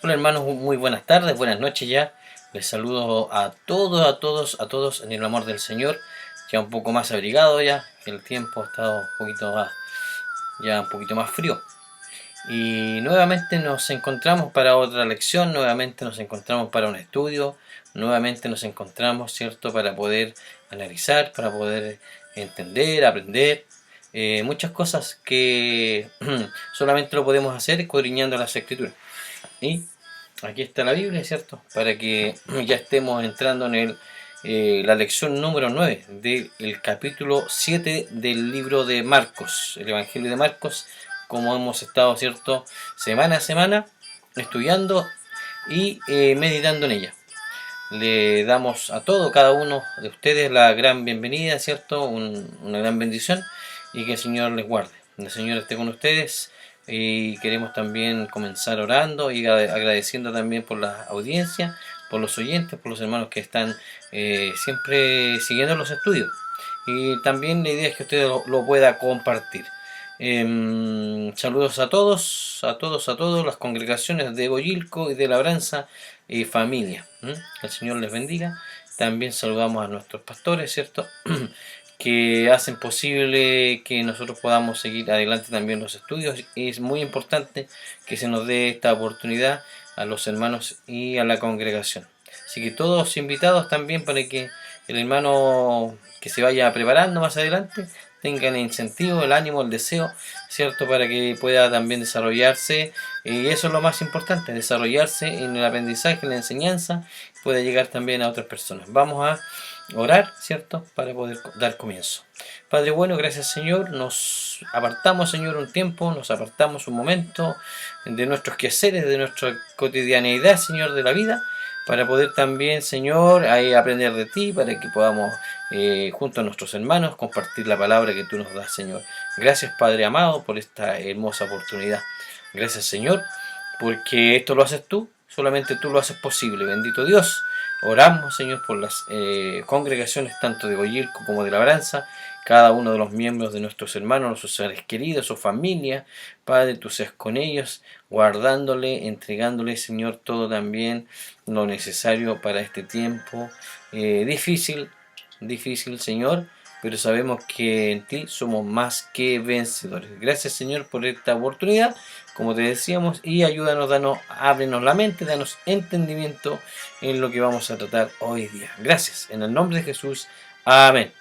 Hola hermanos, muy buenas tardes, buenas noches ya. Les saludo a todos, a todos en el amor del Señor. Ya un poco más abrigado ya, el tiempo ha estado un poquito más, ya un poquito más frío. Y nuevamente nos encontramos para otra lección, nuevamente nos encontramos para un estudio, nuevamente nos encontramos, ¿cierto?, para poder analizar, para poder entender, aprender. Muchas cosas que solamente lo podemos hacer escudriñando las Escrituras. Y aquí está la Biblia, ¿cierto? Para que ya estemos entrando en la lección número 9 del capítulo 7 del libro de Marcos, el Evangelio de Marcos, como hemos estado, ¿cierto?, semana a semana estudiando y meditando en ella. Le damos a cada uno de ustedes la gran bienvenida, ¿cierto? Una gran bendición y que el Señor les guarde. El Señor esté con ustedes y queremos también comenzar orando y agradeciendo también por la audiencia, por los oyentes, por los hermanos que están siempre siguiendo los estudios. Y también la idea es que usted lo pueda compartir. Saludos a todos, las congregaciones de Boyilco y de Labranza y familia. El Señor les bendiga. También saludamos a nuestros pastores, ¿cierto? Que hacen posible que nosotros podamos seguir adelante también los estudios. Y es muy importante que se nos dé esta oportunidad a los hermanos y a la congregación. Así que todos invitados también para que el hermano que se vaya preparando más adelante tenga el incentivo, el ánimo, el deseo, ¿cierto?, para que pueda también desarrollarse, y eso es lo más importante, desarrollarse en el aprendizaje, en la enseñanza, pueda llegar también a otras personas. Vamos a orar, ¿cierto?, para poder dar comienzo. Padre bueno, gracias Señor, nos apartamos, Señor, un tiempo, nos apartamos un momento de nuestros quehaceres, de nuestra cotidianeidad, Señor, de la vida, para poder también, Señor, aprender de ti, para que podamos, junto a nuestros hermanos, compartir la palabra que tú nos das, Señor. Gracias, Padre amado, por esta hermosa oportunidad. Gracias, Señor, porque esto lo haces tú, solamente tú lo haces posible. Bendito Dios. Oramos, Señor, por las congregaciones tanto de Boyilco como de Labranza, cada uno de los miembros de nuestros hermanos, sus seres queridos, su familia. Padre, tú seas con ellos, guardándole, entregándole, Señor, todo también lo necesario para este tiempo difícil, Señor, pero sabemos que en ti somos más que vencedores. Gracias, Señor, por esta oportunidad, como te decíamos, y ayúdanos, ábrenos la mente, danos entendimiento en lo que vamos a tratar hoy día. Gracias, en el nombre de Jesús. Amén.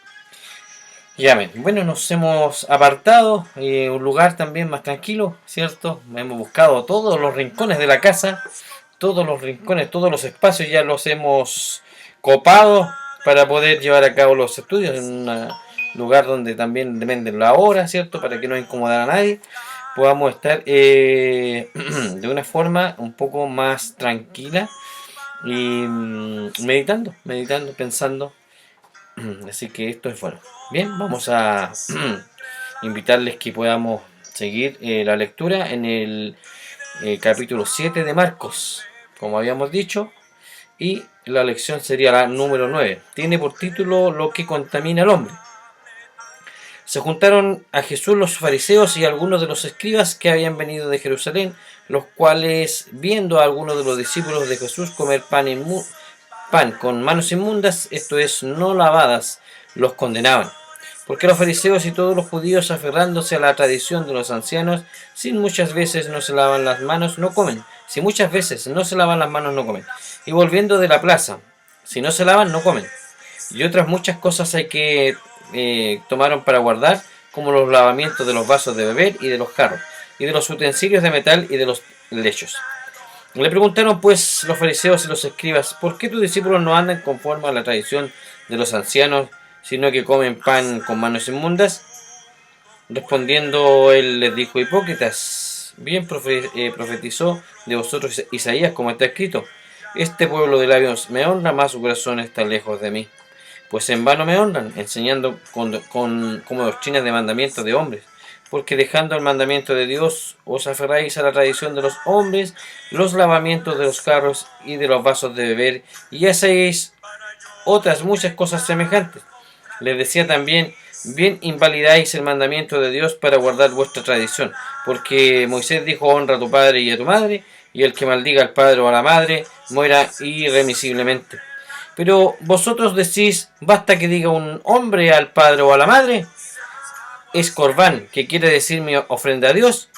Y amén. Bueno, nos hemos apartado un lugar también más tranquilo, ¿cierto? Hemos buscado todos los rincones de la casa, todos los rincones, todos los espacios ya los hemos copado para poder llevar a cabo los estudios en un lugar donde también dependen la hora, ¿cierto? Para que no incomodar a nadie, podamos estar de una forma un poco más tranquila y meditando, pensando. Así que esto es bueno. Bien, vamos a invitarles que podamos seguir la lectura en el capítulo 7 de Marcos, como habíamos dicho, y la lección sería la número 9. Tiene por título Lo que contamina al hombre. Se juntaron a Jesús los fariseos y algunos de los escribas que habían venido de Jerusalén, los cuales, viendo a algunos de los discípulos de Jesús comer pan con manos inmundas, esto es, no lavadas, los condenaban. Porque los fariseos y todos los judíos, aferrándose a la tradición de los ancianos, si muchas veces no se lavan las manos, no comen. Y volviendo de la plaza, si no se lavan, no comen. Y otras muchas cosas hay que tomaron para guardar, como los lavamientos de los vasos de beber y de los jarros, y de los utensilios de metal y de los lechos. Le preguntaron pues los fariseos y los escribas: ¿por qué tus discípulos no andan conforme a la tradición de los ancianos, sino que comen pan con manos inmundas? Respondiendo él les dijo: hipócritas, bien profetizó de vosotros Isaías, como está escrito: este pueblo de labios me honra, mas su corazón está lejos de mí. Pues en vano me honran, enseñando como doctrinas de mandamientos de hombres. Porque dejando el mandamiento de Dios, os aferráis a la tradición de los hombres, los lavamientos de los jarros y de los vasos de beber, y hacéis otras muchas cosas semejantes. Les decía también: bien invalidáis el mandamiento de Dios para guardar vuestra tradición, porque Moisés dijo: honra a tu padre y a tu madre, y el que maldiga al padre o a la madre muera irremisiblemente. Pero vosotros decís, basta que diga un hombre al padre o a la madre, es corbán, que quiere decir mi ofrenda a Dios,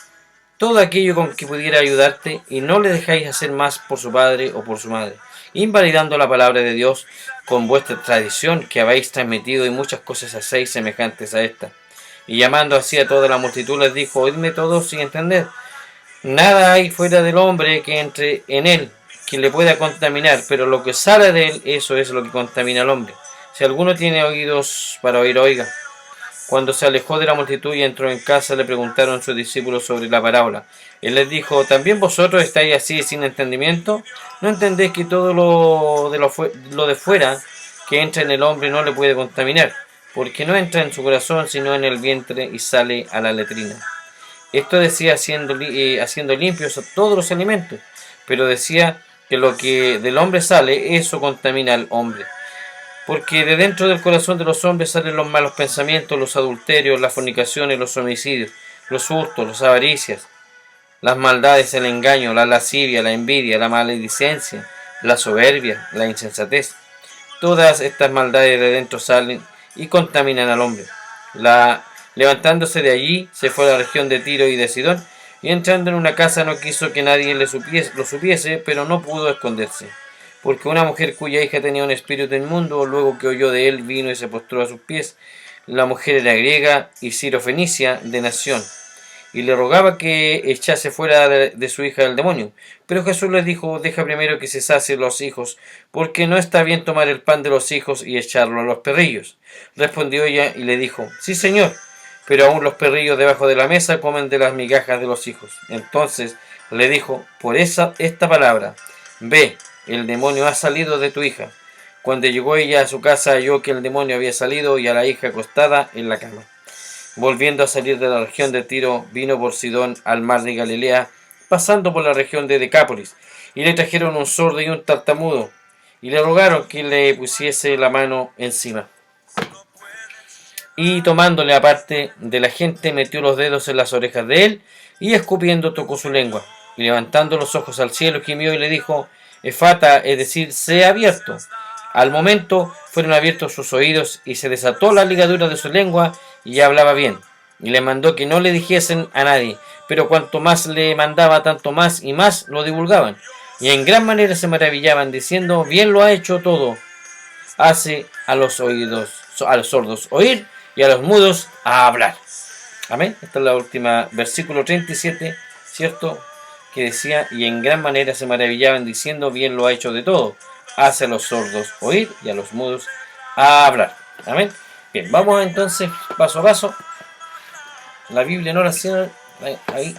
todo aquello con que pudiera ayudarte, y no le dejáis hacer más por su padre o por su madre, invalidando la palabra de Dios con vuestra tradición que habéis transmitido, y muchas cosas hacéis semejantes a esta. Y llamando así a toda la multitud les dijo, oídme todos sin entender, nada hay fuera del hombre que entre en él, que le pueda contaminar, pero lo que sale de él, eso es lo que contamina al hombre. Si alguno tiene oídos para oír, oiga. Cuando se alejó de la multitud y entró en casa, le preguntaron sus discípulos sobre la parábola. Él les dijo, ¿también vosotros estáis así sin entendimiento? ¿No entendéis que todo lo de fuera que entra en el hombre no le puede contaminar? Porque no entra en su corazón, sino en el vientre y sale a la letrina. Esto decía haciendo limpios todos los alimentos, pero decía que lo que del hombre sale, eso contamina al hombre. Porque de dentro del corazón de los hombres salen los malos pensamientos, los adulterios, las fornicaciones, los homicidios, los hurtos, las avaricias, las maldades, el engaño, la lascivia, la envidia, la maledicencia, la soberbia, la insensatez. Todas estas maldades de dentro salen y contaminan al hombre. Levantándose de allí, se fue a la región de Tiro y de Sidón, y entrando en una casa no quiso que nadie lo supiese, pero no pudo esconderse. Porque una mujer cuya hija tenía un espíritu inmundo, luego que oyó de él, vino y se postró a sus pies. La mujer era griega y sirofenicia de nación, y le rogaba que echase fuera de su hija el demonio. Pero Jesús le dijo, deja primero que se sacien los hijos, porque no está bien tomar el pan de los hijos y echarlo a los perrillos. Respondió ella y le dijo, sí, Señor, pero aún los perrillos debajo de la mesa comen de las migajas de los hijos. Entonces le dijo, por esta palabra, ve, el demonio ha salido de tu hija. Cuando llegó ella a su casa, halló que el demonio había salido y a la hija acostada en la cama. Volviendo a salir de la región de Tiro, vino por Sidón al mar de Galilea, pasando por la región de Decápolis, y le trajeron un sordo y un tartamudo, y le rogaron que le pusiese la mano encima. Y tomándole aparte de la gente, metió los dedos en las orejas de él, y escupiendo tocó su lengua, y levantando los ojos al cielo, gimió y le dijo, Efata, es decir, sea abierto. Al momento fueron abiertos sus oídos y se desató la ligadura de su lengua y hablaba bien. Y le mandó que no le dijesen a nadie, pero cuanto más le mandaba, tanto más y más lo divulgaban. Y en gran manera se maravillaban, diciendo, bien lo ha hecho todo. Hace a los sordos oír y a los mudos a hablar. Amén. Esta es la última, versículo 37, ¿cierto? Que decía, y en gran manera se maravillaban diciendo, bien lo ha hecho de todo, hace a los sordos oír y a los mudos a hablar. Amén. Bien, vamos entonces paso a paso. La Biblia en oración, ahí,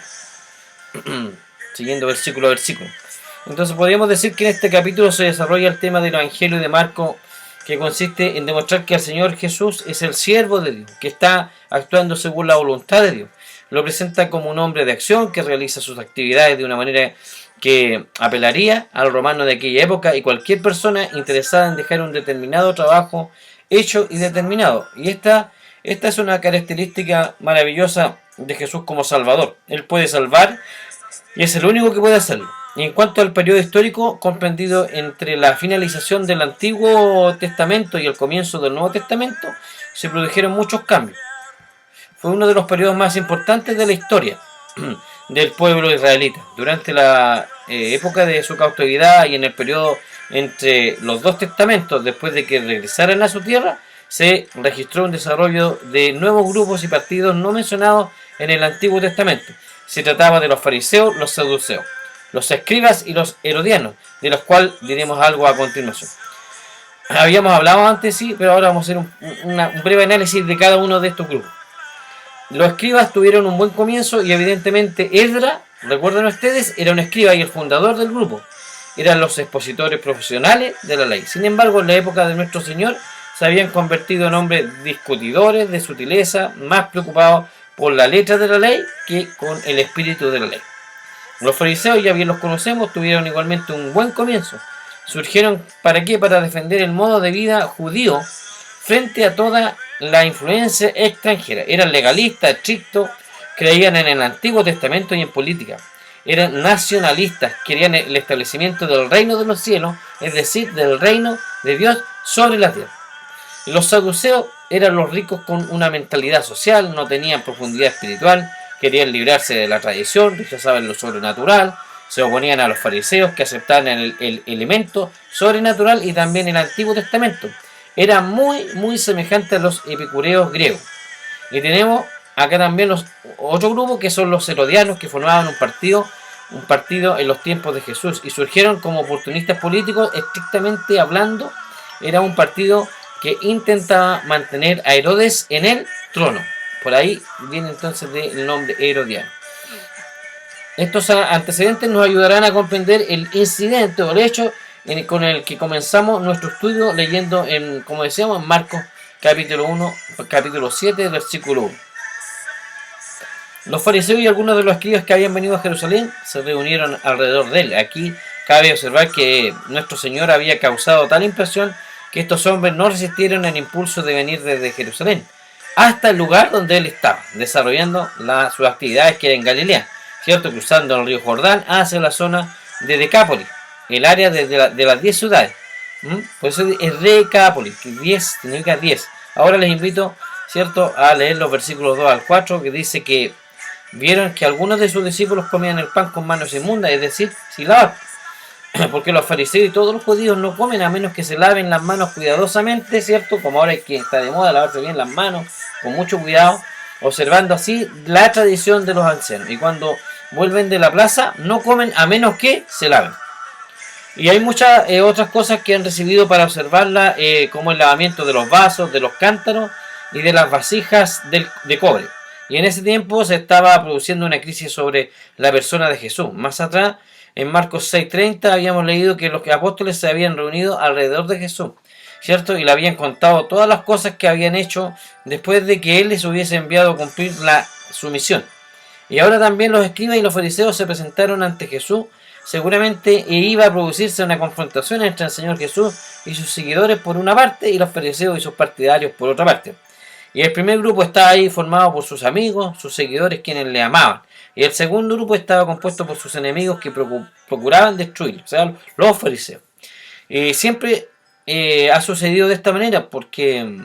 siguiendo versículo a versículo. Entonces podríamos decir que en este capítulo se desarrolla el tema del Evangelio de Marco, que consiste en demostrar que el Señor Jesús es el siervo de Dios, que está actuando según la voluntad de Dios. Lo presenta como un hombre de acción que realiza sus actividades de una manera que apelaría al romano de aquella época y cualquier persona interesada en dejar un determinado trabajo hecho y determinado. Y esta es una característica maravillosa de Jesús como Salvador. Él puede salvar y es el único que puede hacerlo. Y en cuanto al periodo histórico comprendido entre la finalización del Antiguo Testamento y el comienzo del Nuevo Testamento, se produjeron muchos cambios. Fue uno de los periodos más importantes de la historia del pueblo israelita. Durante la época de su cautividad y en el periodo entre los dos testamentos, después de que regresaran a su tierra, se registró un desarrollo de nuevos grupos y partidos no mencionados en el Antiguo Testamento. Se trataba de los fariseos, los saduceos, los escribas y los herodianos, de los cuales diremos algo a continuación. Habíamos hablado antes, sí, pero ahora vamos a hacer un breve análisis de cada uno de estos grupos. Los escribas tuvieron un buen comienzo y evidentemente Esdras, recuerden ustedes, era un escriba y el fundador del grupo. Eran los expositores profesionales de la ley. Sin embargo, en la época de nuestro Señor se habían convertido en hombres discutidores de sutileza, más preocupados por la letra de la ley que con el espíritu de la ley. Los fariseos, ya bien los conocemos, tuvieron igualmente un buen comienzo. Surgieron, ¿para qué? Para defender el modo de vida judío frente a toda la influencia extranjera. Eran legalistas, estrictos, creían en el Antiguo Testamento y en política. eran nacionalistas, querían el establecimiento del reino de los cielos, es decir, del reino de Dios sobre la tierra. Los saduceos eran los ricos con una mentalidad social, no tenían profundidad espiritual, querían librarse de la tradición, rechazaban lo sobrenatural, se oponían a los fariseos que aceptaban el elemento sobrenatural y también el Antiguo Testamento. Era muy semejante a los epicureos griegos. Y tenemos acá también otro grupo que son los herodianos, que formaban un partido en los tiempos de Jesús y surgieron como oportunistas políticos. Estrictamente hablando, era un partido que intentaba mantener a Herodes en el trono. Por ahí viene entonces el nombre herodiano. Estos antecedentes nos ayudarán a comprender el incidente o el hecho con el que comenzamos nuestro estudio leyendo, como decíamos, en Marcos capítulo 7, versículo 1. Los fariseos y algunos de los escribas que habían venido a Jerusalén se reunieron alrededor de él. Aquí cabe observar que nuestro Señor había causado tal impresión que estos hombres no resistieron el impulso de venir desde Jerusalén hasta el lugar donde él estaba, desarrollando sus actividades que era en Galilea, ¿cierto? Cruzando el río Jordán hacia la zona de Decápolis, el área de las 10 ciudades. Por eso es Decápolis, que 10 significa 10. Ahora les invito, ¿cierto?, a leer los versículos 2 al 4, que dice que vieron que algunos de sus discípulos comían el pan con manos inmundas, es decir, sin lavar. Porque los fariseos y todos los judíos no comen a menos que se laven las manos cuidadosamente, ¿cierto? Como ahora que está de moda lavarse bien las manos, con mucho cuidado, observando así la tradición de los ancianos. Y cuando vuelven de la plaza, no comen a menos que se laven. Y hay muchas otras cosas que han recibido para observarla, como el lavamiento de los vasos, de los cántaros y de las vasijas de cobre. Y en ese tiempo se estaba produciendo una crisis sobre la persona de Jesús. Más atrás, en Marcos 6:30, habíamos leído que los apóstoles se habían reunido alrededor de Jesús, ¿cierto? Y le habían contado todas las cosas que habían hecho después de que él les hubiese enviado a cumplir su misión. Y ahora también los escribas y los fariseos se presentaron ante Jesús. Seguramente iba a producirse una confrontación entre el Señor Jesús y sus seguidores por una parte y los fariseos y sus partidarios por otra parte. Y el primer grupo estaba ahí formado por sus amigos, sus seguidores, quienes le amaban. Y el segundo grupo estaba compuesto por sus enemigos que procuraban destruirlo, o sea, los fariseos. Siempre ha sucedido de esta manera porque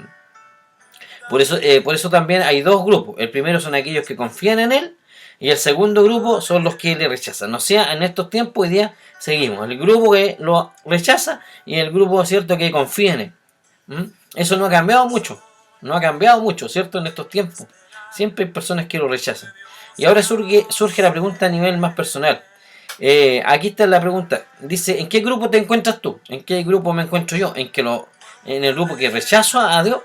por eso también hay dos grupos. El primero son aquellos que confían en él y el segundo grupo son los que le rechazan. O sea, en estos tiempos hoy día seguimos el grupo que lo rechaza y el grupo, cierto, que confía en él. Eso no ha cambiado mucho. No ha cambiado mucho, ¿cierto? En estos tiempos. Siempre hay personas que lo rechazan. Y ahora surge la pregunta a nivel más personal. Aquí está la pregunta. Dice, ¿en qué grupo te encuentras tú? ¿En qué grupo me encuentro yo? ¿En el grupo que rechazo a Dios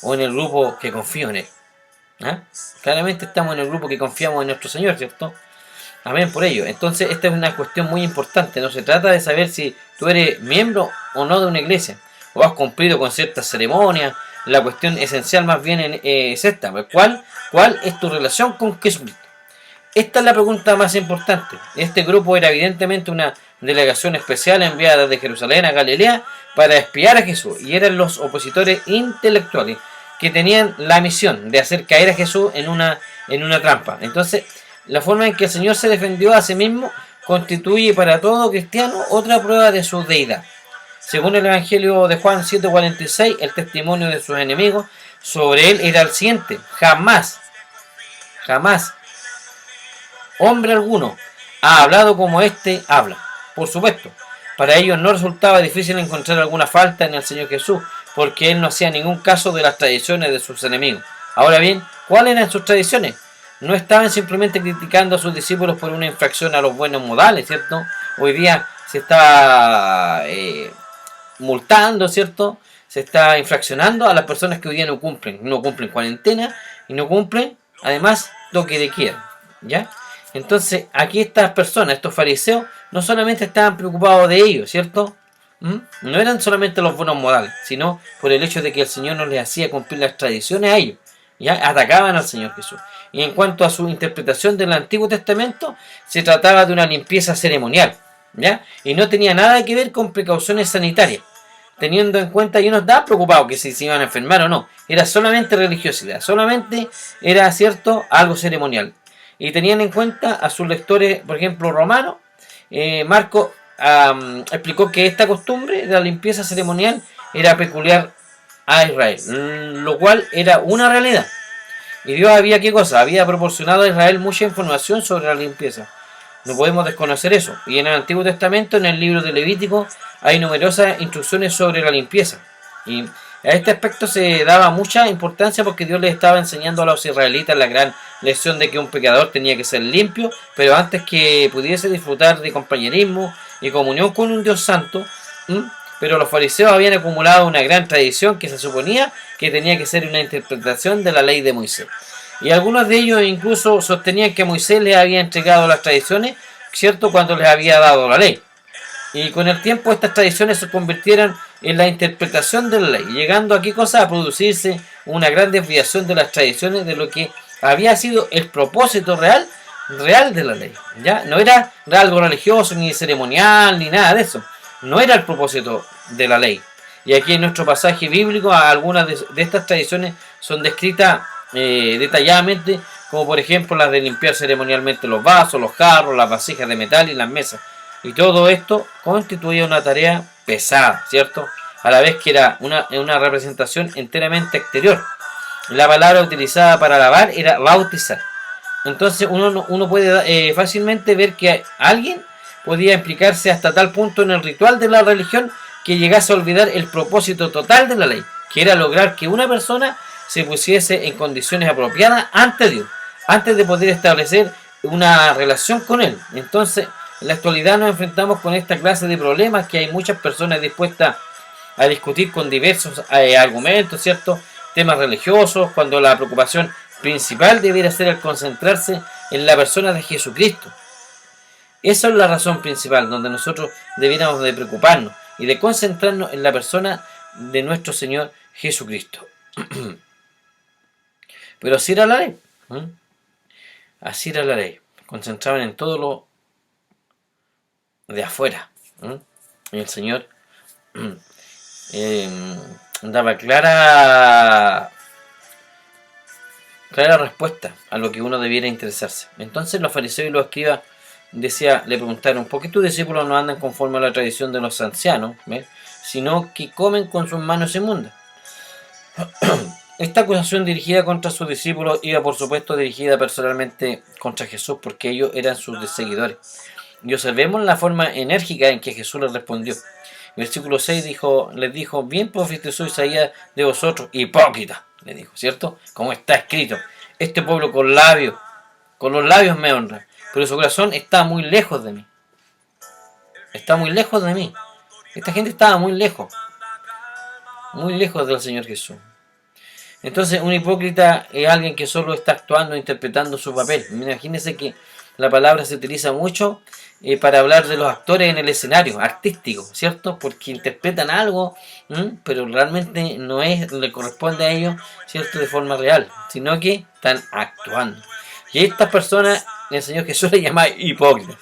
o en el grupo que confío en Él? Claramente estamos en el grupo que confiamos en nuestro Señor, ¿cierto? Amén por ello. Entonces esta es una cuestión muy importante. No se trata de saber si tú eres miembro o no de una iglesia o has cumplido con ciertas ceremonias. La cuestión esencial más bien es esta. ¿Cuál es tu relación con Jesucristo? Esta es la pregunta más importante. Este grupo era evidentemente una delegación especial enviada desde Jerusalén a Galilea para espiar a Jesús. Y eran los opositores intelectuales que tenían la misión de hacer caer a Jesús en una trampa. Entonces, la forma en que el Señor se defendió a sí mismo constituye para todo cristiano otra prueba de su deidad. Según el Evangelio de Juan 7:46, el testimonio de sus enemigos sobre él era el siguiente: jamás hombre alguno ha hablado como éste habla. Por supuesto, para ellos no resultaba difícil encontrar alguna falta en el Señor Jesús, porque él no hacía ningún caso de las tradiciones de sus enemigos. Ahora bien, ¿cuáles eran sus tradiciones? No estaban simplemente criticando a sus discípulos por una infracción a los buenos modales, ¿cierto? Hoy día se está multando, ¿cierto? Se está infraccionando a las personas que hoy día no cumplen cuarentena y no cumplen, además, toque de queda, ¿ya? Entonces, aquí estas personas, estos fariseos, no solamente estaban preocupados de ellos, ¿cierto? No eran solamente los buenos modales, sino por el hecho de que el Señor no les hacía cumplir las tradiciones a ellos, ¿ya? Atacaban al Señor Jesús. Y en cuanto a su interpretación del Antiguo Testamento, se trataba de una limpieza ceremonial, ¿ya? Y no tenía nada que ver con precauciones sanitarias. Teniendo en cuenta, yo no estaba preocupado que si se iban a enfermar o no. Era solamente religiosidad, solamente era, cierto, algo ceremonial. y tenían en cuenta a sus lectores, por ejemplo, romanos. Marco explicó que esta costumbre de la limpieza ceremonial era peculiar a Israel, lo cual era una realidad. Y Dios había, ¿qué cosa? Había proporcionado a Israel mucha información sobre la limpieza. No podemos desconocer eso. Y en el Antiguo Testamento, en el libro de Levítico, hay numerosas instrucciones sobre la limpieza. Y a este aspecto se daba mucha importancia porque Dios les estaba enseñando a los israelitas la gran lección de que un pecador tenía que ser limpio, pero antes que pudiese disfrutar de compañerismo y comunión con un Dios santo. Pero los fariseos habían acumulado una gran tradición que se suponía que tenía que ser una interpretación de la ley de Moisés. Y algunos de ellos incluso sostenían que Moisés les había entregado las tradiciones, ¿cierto?, cuando les había dado la ley. Y con el tiempo estas tradiciones se convirtieron en la interpretación de la ley, llegando a qué cosa, a producirse una gran desviación de las tradiciones de lo que había sido el propósito real de la ley. ¿Ya? No era algo religioso, ni ceremonial, ni nada de eso. No era el propósito de la ley. Y aquí en nuestro pasaje bíblico algunas de estas tradiciones son descritas detalladamente, como por ejemplo las de limpiar ceremonialmente los vasos, los jarros, las vasijas de metal y las mesas. Y todo esto constituía una tarea pesada, ¿cierto? A la vez que era una representación enteramente exterior. La palabra utilizada para lavar era bautizar. Entonces uno puede fácilmente ver que alguien podía implicarse hasta tal punto en el ritual de la religión que llegase a olvidar el propósito total de la ley, que era lograr que una persona se pusiese en condiciones apropiadas ante Dios, antes de poder establecer una relación con Él. Entonces, en la actualidad nos enfrentamos con esta clase de problemas que hay muchas personas dispuestas a discutir con diversos argumentos, ¿cierto?, temas religiosos, cuando la preocupación principal debiera ser el concentrarse en la persona de Jesucristo. Esa es la razón principal donde nosotros debiéramos de preocuparnos y de concentrarnos en la persona de nuestro Señor Jesucristo. Pero así era la ley. Así era la ley. Concentraban en todo lo de afuera. Y el Señor daba clara respuesta a lo que uno debiera interesarse. Entonces los fariseos y los escribas le preguntaron: ¿por qué tus discípulos no andan conforme a la tradición de los ancianos, sino que comen con sus manos inmundas? Esta acusación dirigida contra sus discípulos iba, por supuesto, dirigida personalmente contra Jesús, porque ellos eran sus seguidores. Y observemos la forma enérgica en que Jesús les respondió. El versículo 6 les dijo: bien profetizó Isaías de vosotros, hipócrita, le dijo, ¿cierto? Como está escrito: este pueblo con los labios me honra, pero su corazón está muy lejos de mí. Está muy lejos de mí. Esta gente estaba muy lejos del Señor Jesús. Entonces, un hipócrita es alguien que solo está actuando, interpretando su papel. Imagínense que la palabra se utiliza mucho para hablar de los actores en el escenario artístico, ¿cierto? Porque interpretan algo, pero realmente no le corresponde a ellos, ¿cierto?, de forma real, sino que están actuando. Y a estas personas el Señor Jesús les llama hipócritas.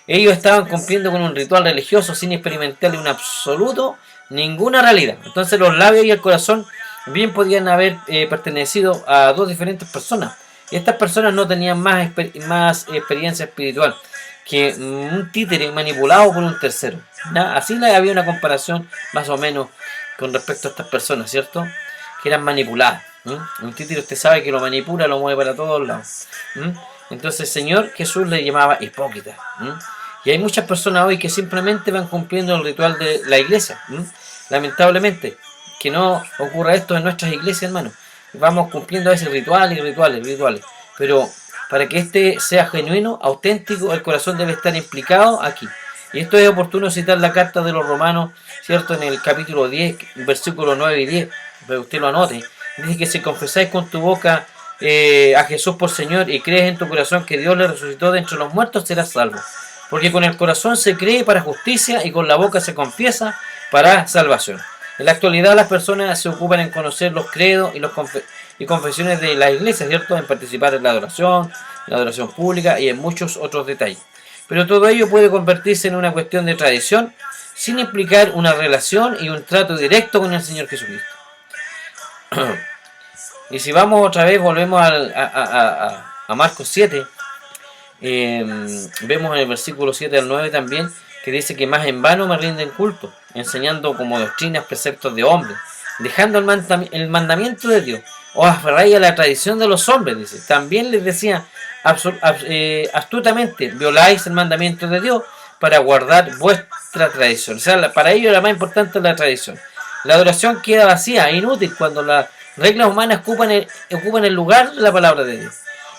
Ellos estaban cumpliendo con un ritual religioso sin experimentar en absoluto ninguna realidad. Entonces los labios y el corazón bien podían haber pertenecido a dos diferentes personas. Y estas personas no tenían más experiencia espiritual que un títere manipulado por un tercero. ¿Ya? Así había una comparación más o menos con respecto a estas personas, ¿cierto?, que eran manipuladas. Un títere, usted sabe que lo manipula, lo mueve para todos lados. Entonces el Señor Jesús le llamaba hipócrita. Y hay muchas personas hoy que simplemente van cumpliendo el ritual de la iglesia. Lamentablemente, que no ocurra esto en nuestras iglesias, hermanos. Vamos cumpliendo ese rituales. Pero para que este sea genuino, auténtico, el corazón debe estar implicado aquí. Y esto es oportuno citar la carta de los Romanos, ¿cierto?, en el capítulo 10, versículos 9 y 10, para que usted lo anote. Dice que si confesáis con tu boca a Jesús por Señor y crees en tu corazón que Dios le resucitó de entre los muertos, serás salvo. Porque con el corazón se cree para justicia y con la boca se confiesa para salvación. En la actualidad las personas se ocupan en conocer los credos y confesiones de la iglesia, ¿cierto?, en participar en la adoración pública y en muchos otros detalles. Pero todo ello puede convertirse en una cuestión de tradición sin implicar una relación y un trato directo con el Señor Jesucristo. Y si vamos otra vez, volvemos a Marcos 7, Vemos en el versículo 7 al 9 también que dice que más en vano me rinden culto, enseñando como doctrinas preceptos de hombres, dejando el mandamiento de Dios. Os aferráis a la tradición de los hombres, dice. También les decía astutamente, violáis el mandamiento de Dios para guardar vuestra tradición. O sea, para ellos la más importante es la tradición. La adoración queda vacía, inútil, cuando las reglas humanas ocupan el lugar de la palabra de Dios.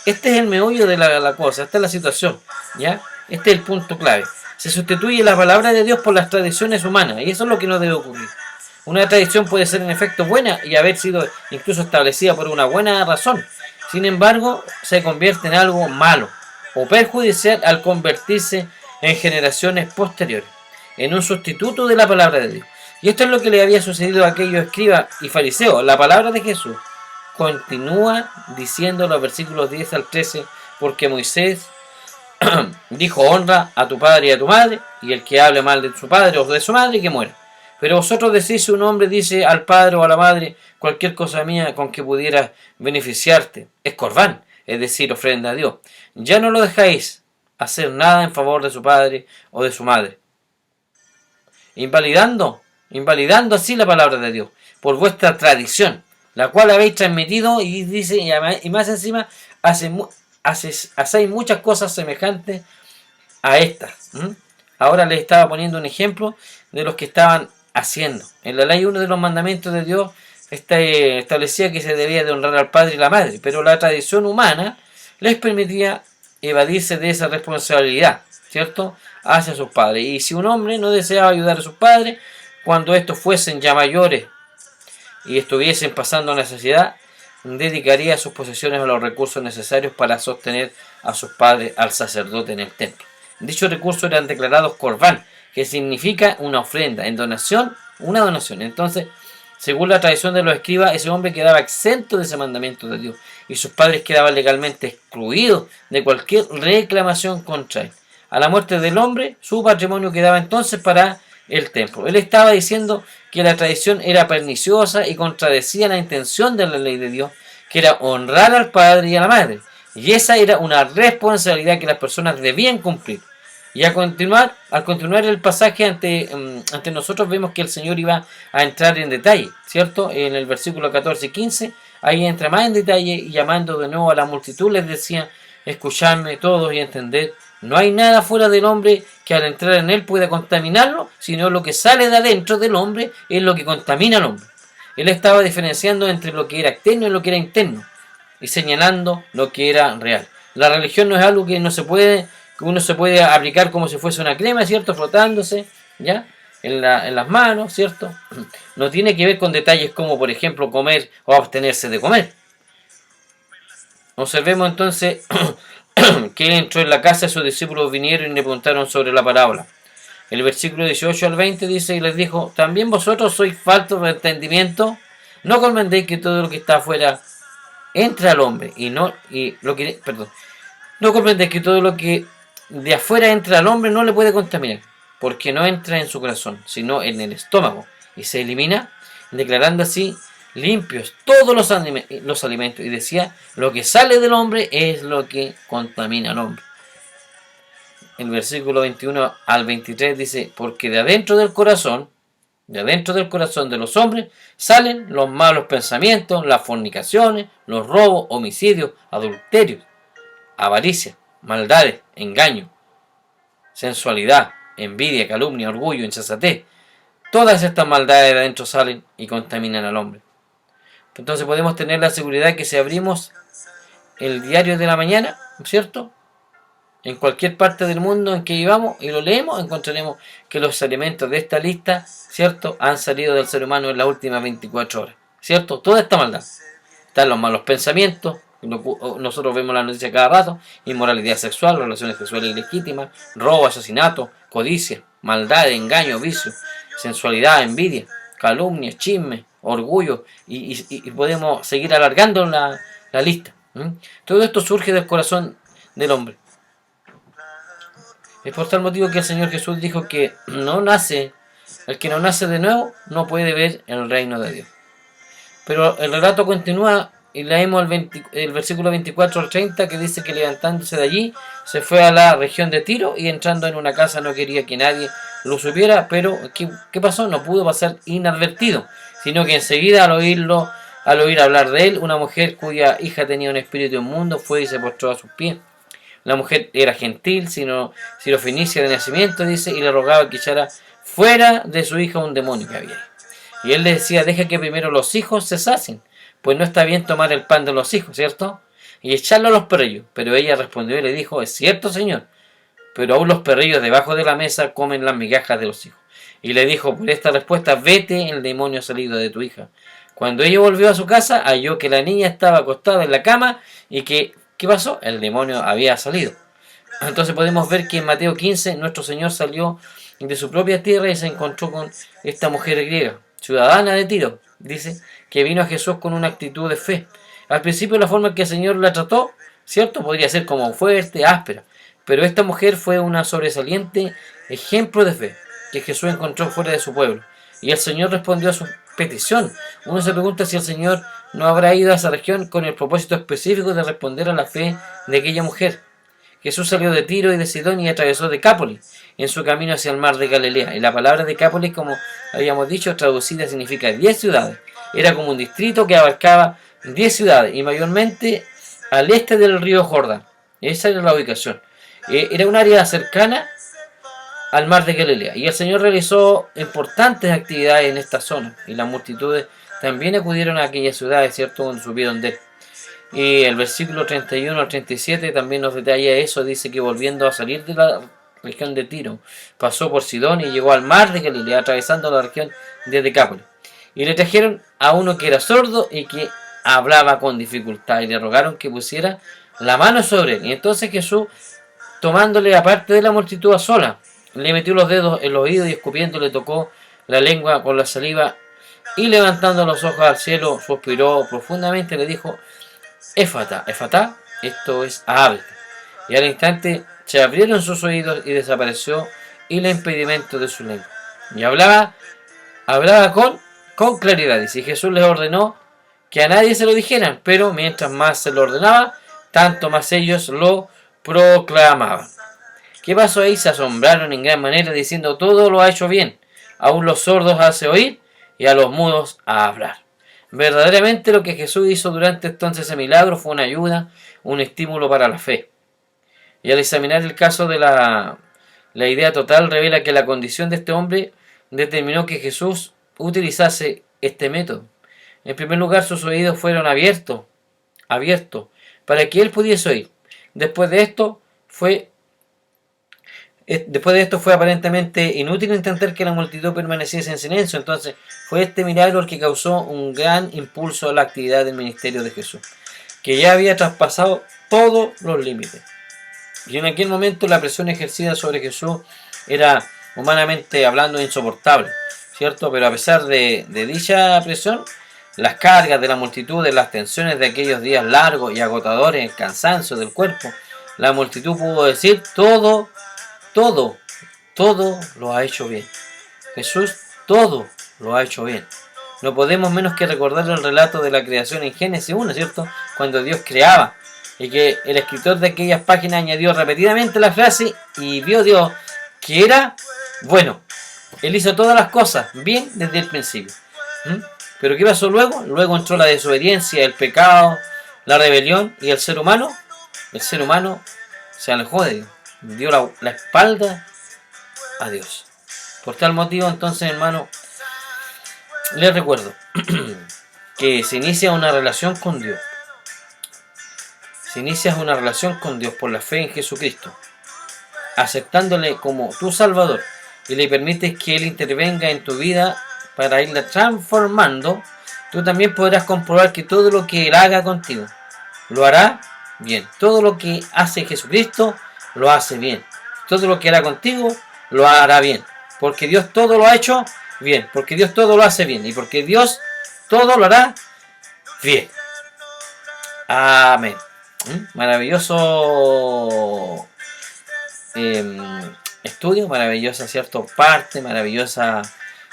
Este es el meollo de la cosa, esta es la situación, ¿ya? Este es el punto clave. Se sustituye la palabra de Dios por las tradiciones humanas, y eso es lo que no debe ocurrir. Una tradición puede ser en efecto buena y haber sido incluso establecida por una buena razón. Sin embargo, se convierte en algo malo o perjudicial al convertirse en generaciones posteriores, en un sustituto de la palabra de Dios. Y esto es lo que le había sucedido a aquellos escribas y fariseos. La palabra de Jesús continúa diciendo en los versículos 10 al 13, porque Moisés dijo: honra a tu padre y a tu madre, y el que hable mal de su padre o de su madre, que muera. Pero vosotros decís, si un hombre dice al padre o a la madre cualquier cosa mía con que pudieras beneficiarte, es corbán, es decir, ofrenda a Dios. Ya no lo dejáis hacer nada en favor de su padre o de su madre, invalidando así la palabra de Dios por vuestra tradición, la cual habéis transmitido, y dice, y más encima, hacéis muchas cosas semejantes a estas. Ahora les estaba poniendo un ejemplo de los que estaban haciendo. En la ley, uno de los mandamientos de Dios establecía que se debía de honrar al padre y la madre, pero la tradición humana les permitía evadirse de esa responsabilidad, ¿cierto?, hacia sus padres. Y si un hombre no deseaba ayudar a sus padres, cuando estos fuesen ya mayores y estuviesen pasando necesidad, dedicaría sus posesiones a los recursos necesarios para sostener a sus padres, al sacerdote en el templo. Dichos recursos eran declarados corbán, que significa una ofrenda, en donación, una donación. Entonces, según la tradición de los escribas, ese hombre quedaba exento de ese mandamiento de Dios, y sus padres quedaban legalmente excluidos de cualquier reclamación contra él. A la muerte del hombre, su patrimonio quedaba entonces para el templo. Él estaba diciendo que la tradición era perniciosa y contradecía la intención de la ley de Dios, que era honrar al padre y a la madre. Y esa era una responsabilidad que las personas debían cumplir. Y al continuar el pasaje ante nosotros, vemos que el Señor iba a entrar en detalle, ¿cierto? En el versículo 14 y 15, ahí entra más en detalle, y llamando de nuevo a la multitud les decía: escuchadme todos y entended, no hay nada fuera del hombre que al entrar en él pueda contaminarlo, sino lo que sale de adentro del hombre es lo que contamina al hombre. Él estaba diferenciando entre lo que era externo y lo que era interno, y señalando lo que era real. La religión no es algo que uno se puede aplicar como si fuese una crema, ¿cierto?, frotándose, ¿ya?, en las manos, ¿cierto? No tiene que ver con detalles como, por ejemplo, comer o abstenerse de comer. Observemos entonces que él entró en la casa, sus discípulos vinieron y le preguntaron sobre la parábola. El versículo 18 al 20 dice: y les dijo: ¿también vosotros sois faltos de entendimiento? ¿No comprendéis que todo lo que está afuera entra al hombre no comprendéis que todo lo que de afuera entra al hombre no le puede contaminar, porque no entra en su corazón, sino en el estómago, y se elimina, declarando así limpios todos los alimentos? Y decía: lo que sale del hombre es lo que contamina al hombre. El versículo 21 al 23 dice: porque de adentro del corazón de los hombres salen los malos pensamientos, las fornicaciones, los robos, homicidios, adulterios, avaricia, maldades, engaño, sensualidad, envidia, calumnia, orgullo, insensatez. Todas estas maldades de adentro salen y contaminan al hombre. Entonces podemos tener la seguridad que si abrimos el diario de la mañana, ¿cierto?, en cualquier parte del mundo en que vivamos, y lo leemos, encontraremos que los elementos de esta lista, ¿cierto?, han salido del ser humano en las últimas 24 horas, ¿cierto? Toda esta maldad. Están los malos pensamientos, nosotros vemos la noticia cada rato: inmoralidad sexual, relaciones sexuales ilegítimas, robo, asesinato, codicia, maldad, engaño, vicio, sensualidad, envidia, calumnia, chisme, orgullo, y podemos seguir alargando la lista. Todo esto surge del corazón del hombre. Es por tal motivo que el Señor Jesús dijo que el que no nace de nuevo no puede ver el reino de Dios. Pero el relato continúa y leemos el versículo 24 al 30 que dice que levantándose de allí se fue a la región de Tiro y entrando en una casa no quería que nadie lo supiera, pero ¿qué pasó? No pudo pasar inadvertido, sino que enseguida al oír hablar de él, una mujer cuya hija tenía un espíritu inmundo fue y se postró a sus pies. La mujer era gentil, sirofenicia de nacimiento, dice, y le rogaba que echara fuera de su hija un demonio que había. Y él le decía, deja que primero los hijos se sacien, pues no está bien tomar el pan de los hijos, ¿cierto? Y echarlo a los perrillos. Pero ella respondió y le dijo, es cierto, señor, pero aún los perrillos debajo de la mesa comen las migajas de los hijos. Y le dijo, por esta respuesta, vete, el demonio ha salido de tu hija. Cuando ella volvió a su casa, halló que la niña estaba acostada en la cama y que, ¿qué pasó? El demonio había salido. Entonces podemos ver que en Mateo 15 nuestro Señor salió de su propia tierra y se encontró con esta mujer griega, ciudadana de Tiro, dice, que vino a Jesús con una actitud de fe. Al principio la forma en que el Señor la trató, ¿cierto? Podría ser como fuerte, áspera, pero esta mujer fue una sobresaliente ejemplo de fe que Jesús encontró fuera de su pueblo. Y el Señor respondió a su petición. Uno se pregunta si el Señor no habrá ido a esa región con el propósito específico de responder a la fe de aquella mujer. Jesús salió de Tiro y de Sidón y atravesó Decápolis en su camino hacia el mar de Galilea. Y la palabra Decápolis, como habíamos dicho, traducida significa 10 ciudades. Era como un distrito que abarcaba 10 ciudades y mayormente al este del río Jordán. Esa era la ubicación. Era un área cercana al mar de Galilea. Y el Señor realizó importantes actividades en esta zona. Y las multitudes también acudieron a aquellas ciudades, ¿cierto?, donde supieron de él. Y el versículo 31 al 37 también nos detalla eso. Dice que volviendo a salir de la región de Tiro, pasó por Sidón y llegó al mar de Galilea, atravesando la región de Decápolis. Y le trajeron a uno que era sordo y que hablaba con dificultad, y le rogaron que pusiera la mano sobre él. Y entonces Jesús, tomándole aparte de la multitud a sola, le metió los dedos en los oídos y escupiendo le tocó la lengua con la saliva, y levantando los ojos al cielo suspiró profundamente y le dijo, Éfata, Éfata, esto es ábrete. Y al instante se abrieron sus oídos y desapareció el impedimento de su lengua. Y hablaba con claridad. Y Jesús les ordenó que a nadie se lo dijeran, pero mientras más se lo ordenaba, tanto más ellos lo proclamaban. ¿Qué pasó ahí? Se asombraron en gran manera diciendo, todo lo ha hecho bien. Aún los sordos hace oír y a los mudos a hablar. Verdaderamente lo que Jesús hizo durante entonces ese milagro fue una ayuda, un estímulo para la fe. Y al examinar el caso de la idea total revela que la condición de este hombre determinó que Jesús utilizase este método. En primer lugar, sus oídos fueron abiertos, para que él pudiese oír. Después de esto fue aparentemente inútil intentar que la multitud permaneciese en silencio. Entonces fue este milagro el que causó un gran impulso a la actividad del ministerio de Jesús, que ya había traspasado todos los límites. Y en aquel momento la presión ejercida sobre Jesús era, humanamente hablando, insoportable, ¿cierto? Pero a pesar de dicha presión, las cargas de la multitud, de las tensiones de aquellos días largos y agotadores, el cansancio del cuerpo, la multitud pudo decir, todo lo ha hecho bien. Jesús todo lo ha hecho bien. No podemos menos que recordar el relato de la creación en Génesis 1, ¿cierto? Cuando Dios creaba, y que el escritor de aquellas páginas añadió repetidamente la frase, y vio Dios que era bueno. Él hizo todas las cosas bien desde el principio. Pero ¿qué pasó luego? Luego entró la desobediencia, el pecado, la rebelión, y el ser humano se alejó de Dios, dio la espalda a Dios. Por tal motivo, entonces, hermano, les recuerdo que se inicia una relación con Dios. Si inicias una relación con Dios por la fe en Jesucristo, aceptándole como tu Salvador, y le permites que Él intervenga en tu vida para irla transformando, tú también podrás comprobar que todo lo que Él haga contigo lo hará bien. Todo lo que hace Jesucristo lo hace bien. Todo lo que hará contigo lo hará bien. Porque Dios todo lo ha hecho bien. Porque Dios todo lo hace bien. Y porque Dios todo lo hará bien. Amén. Maravilloso estudio, maravillosa, ¿cierto?, parte, maravillosa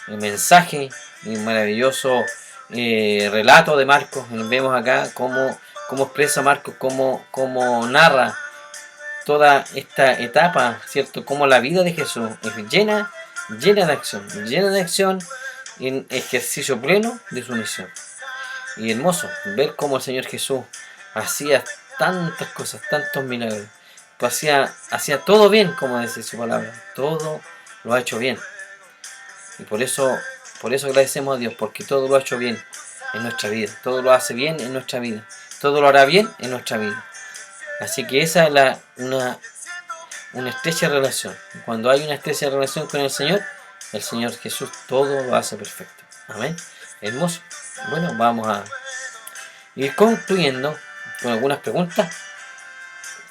mensaje y maravilloso relato de Marcos. Vemos acá cómo expresa Marcos, cómo narra toda esta etapa, ¿cierto? Cómo la vida de Jesús es llena de acción en ejercicio pleno de su misión. Y hermoso ver cómo el Señor Jesús hacía tantas cosas, tantos milagros. Pues hacía todo bien, como dice su palabra. Todo lo ha hecho bien. Y por eso agradecemos a Dios, porque todo lo ha hecho bien en nuestra vida. Todo lo hace bien en nuestra vida. Todo lo hará bien en nuestra vida. Así que esa es una estrecha relación. Cuando hay una estrecha relación con el Señor Jesús todo lo hace perfecto. Amén. Hermoso. Bueno, vamos a ir concluyendo con algunas preguntas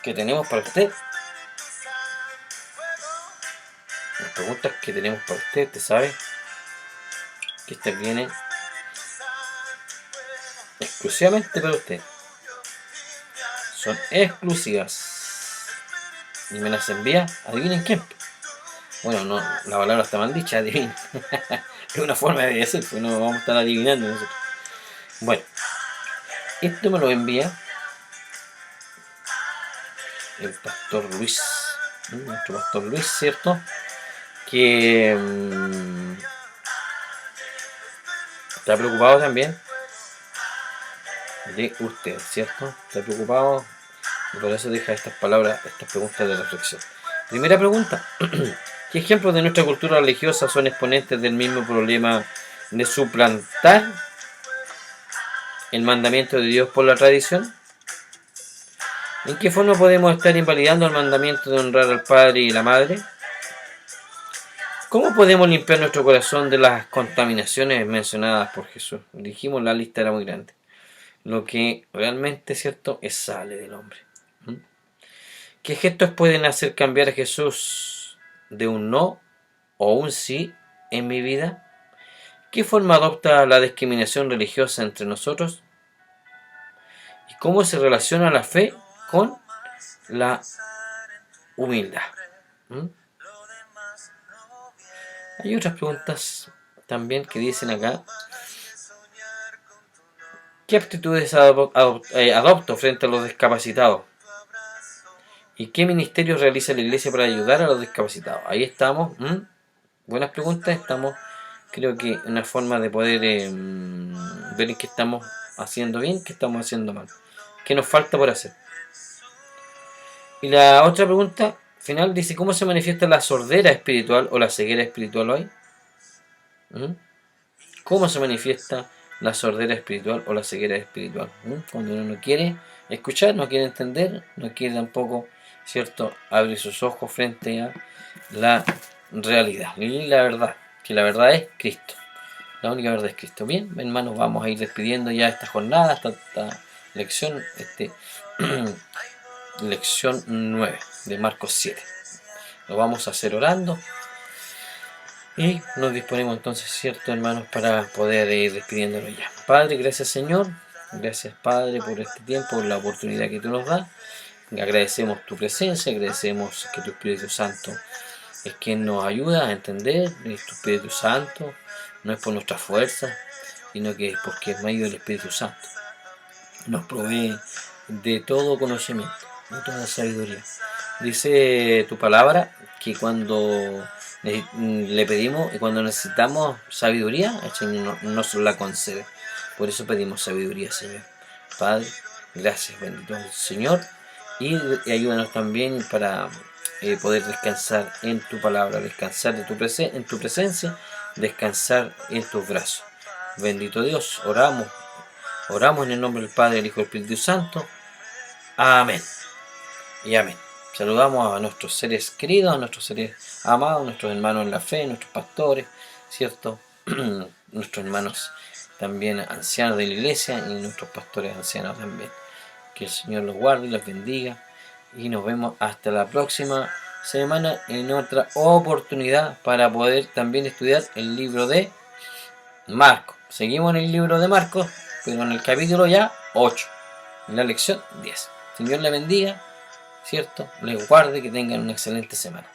que tenemos para usted. Las preguntas que tenemos para usted, usted sabe que estas vienen exclusivamente para usted. Son exclusivas. Y me las envía, adivinen quién. Bueno, no, la palabra está mal dicha, adivinen. Es una forma de decir, pues no vamos a estar adivinando nosotros. Bueno, esto me lo envía el pastor Luis, nuestro pastor Luis, ¿cierto? Que está preocupado también de usted, ¿cierto? Está preocupado y por eso deja estas palabras, estas preguntas de reflexión. Primera pregunta: ¿qué ejemplos de nuestra cultura religiosa son exponentes del mismo problema de suplantar el mandamiento de Dios por la tradición? ¿En qué forma podemos estar invalidando el mandamiento de honrar al padre y la madre? ¿Cómo podemos limpiar nuestro corazón de las contaminaciones mencionadas por Jesús? Dijimos, la lista era muy grande. Lo que realmente es cierto es sale del hombre. ¿Qué gestos pueden hacer cambiar a Jesús de un no o un sí en mi vida? ¿Qué forma adopta la discriminación religiosa entre nosotros? ¿Y cómo se relaciona la fe con la humildad? Hay otras preguntas también que dicen acá: ¿qué aptitudes adopto frente a los discapacitados? ¿Y qué ministerios realiza la iglesia para ayudar a los discapacitados? Ahí estamos. Buenas preguntas. Estamos, creo que, una forma de poder ver qué estamos haciendo bien, qué estamos haciendo mal, qué nos falta por hacer. Y la otra pregunta final dice: ¿cómo se manifiesta la sordera espiritual o la ceguera espiritual hoy? ¿Cómo se manifiesta la sordera espiritual o la ceguera espiritual? Cuando uno no quiere escuchar, no quiere entender, no quiere tampoco, ¿cierto?, abrir sus ojos frente a la realidad y la verdad, que la verdad es Cristo. La única verdad es Cristo. Bien, hermanos, vamos a ir despidiendo ya esta jornada, esta lección, lección 9 de Marcos 7. Lo vamos a hacer orando y nos disponemos entonces, ¿cierto, hermanos, para poder ir despidiéndonos ya? Padre, gracias, Señor. Gracias, Padre, por este tiempo, por la oportunidad que tú nos das. Agradecemos tu presencia, agradecemos que tu Espíritu Santo es quien nos ayuda a entender. Tu Espíritu Santo no es por nuestra fuerza, sino que es porque en medio del Espíritu Santo nos provee de todo conocimiento, de toda sabiduría. Dice tu palabra que cuando le pedimos y cuando necesitamos sabiduría, el Señor nos la concede. Por eso pedimos sabiduría, Señor. Padre, gracias, bendito Señor, y ayúdanos también para poder descansar en tu palabra, descansar en tu presencia, descansar en tus brazos. Bendito Dios, oramos en el nombre del Padre, del Hijo y del Espíritu Santo. Amén y amén. Saludamos a nuestros seres queridos, a nuestros seres amados, nuestros hermanos en la fe, nuestros pastores, ¿cierto? Nuestros hermanos también ancianos de la iglesia y nuestros pastores ancianos también. Que el Señor los guarde y los bendiga. Y nos vemos hasta la próxima semana en otra oportunidad para poder también estudiar el libro de Marcos. Seguimos en el libro de Marcos, pero en el capítulo ya 8, en la lección 10. Señor le bendiga, ¿cierto? Les guarde, que tengan una excelente semana.